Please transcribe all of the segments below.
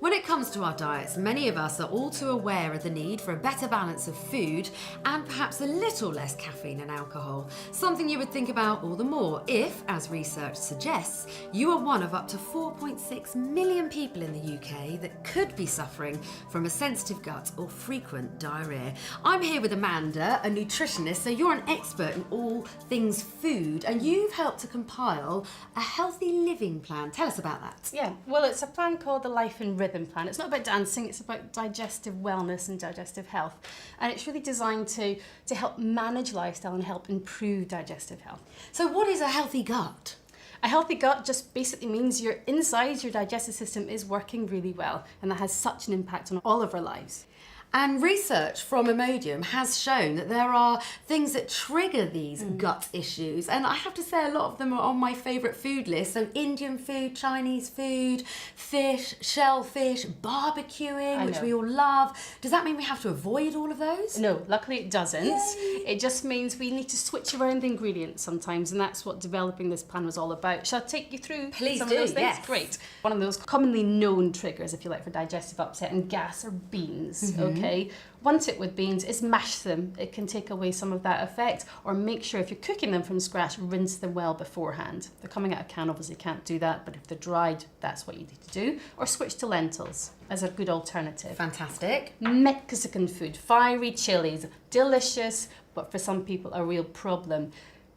When it comes to our diets, many of us are all too aware of the need for a better balance of food and perhaps a little less caffeine and alcohol. Something you would think about all the more if, as research suggests, you are one of up to 4.6 million people in the UK that could be suffering from a sensitive gut or frequent diarrhoea. I'm here with Amanda, a nutritionist, so you're an expert in all things food, and you've helped to compile a healthy living plan. Tell us about that. Yeah, well, it's a plan called the Life and Rhythm Plan. It's not about dancing, it's about digestive wellness and digestive health. And it's really designed to help manage lifestyle and help improve digestive health. So what is a healthy gut? A healthy gut just basically means your digestive system is working really well, and that has such an impact on all of our lives. And research from Imodium has shown that there are things that trigger these gut issues. And I have to say a lot of them are on my favourite food list. So Indian food, Chinese food, fish, shellfish, barbecuing, which we all love. Does that mean we have to avoid all of those? No, luckily it doesn't. Yay. It just means we need to switch around the ingredients sometimes, and that's what developing this plan was all about. Shall I take you through Please some do, of those things? yes. Great. One of those commonly known triggers, if you like, for digestive upset and gas are beans. Okay. One tip with beans is mash them. It can take away some of that effect, or make sure if you're cooking them from scratch, rinse them well beforehand. If they're coming out of a can, obviously you can't do that, but if they're dried, that's what you need to do. Or switch to lentils as a good alternative. Fantastic. Mexican food, fiery chilies, delicious, but for some people a real problem.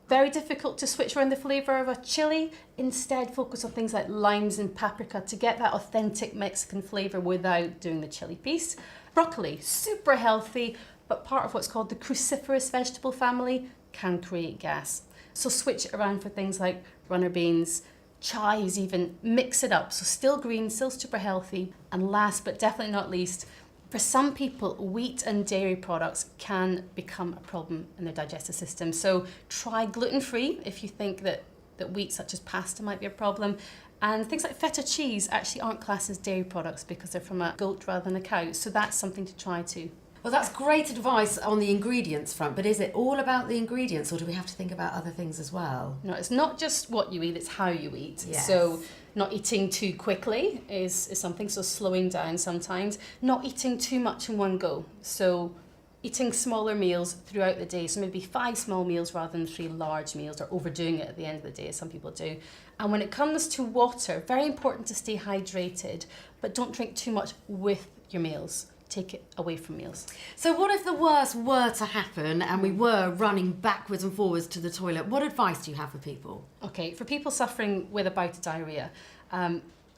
Very difficult to switch around the flavour of a chili. Instead, focus on things like limes and paprika to get that authentic Mexican flavour without doing the chili piece. Broccoli, super healthy, but part of what's called the cruciferous vegetable family, can create gas. So switch it around for things like runner beans, chives even, mix it up. So still green, still super healthy. And last but definitely not least, for some people, wheat and dairy products can become a problem in their digestive system. So try gluten-free if you think that wheat such as pasta might be a problem. And things like feta cheese actually aren't classed as dairy products because they're from a goat rather than a cow. So that's something to try too. Well, that's great advice on the ingredients front, but is it all about the ingredients, or do we have to think about other things as well? No, it's not just what you eat, it's how you eat. Yes. So not eating too quickly is something, so slowing down sometimes. Not eating too much in one go. So eating smaller meals throughout the day, so maybe 5 small meals rather than 3 large meals, or overdoing it at the end of the day, as some people do. And when it comes to water, very important to stay hydrated, but don't drink too much with your meals. Take it away from meals. So what if the worst were to happen and we were running backwards and forwards to the toilet? What advice do you have for people? Okay, For people suffering with a bout of diarrhoea,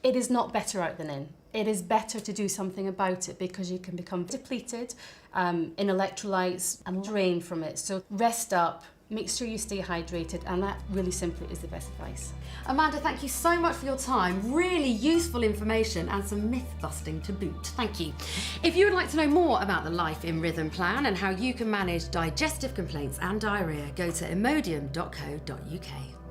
it is not better out than in. It is better to do something about it because you can become depleted in electrolytes and drain from it. So rest up, make sure you stay hydrated, and that really simply is the best advice. Amanda, thank you so much for your time. Really useful information and some myth busting to boot. Thank you. If you would like to know more about the Life in Rhythm plan and how you can manage digestive complaints and diarrhoea, go to imodium.co.uk.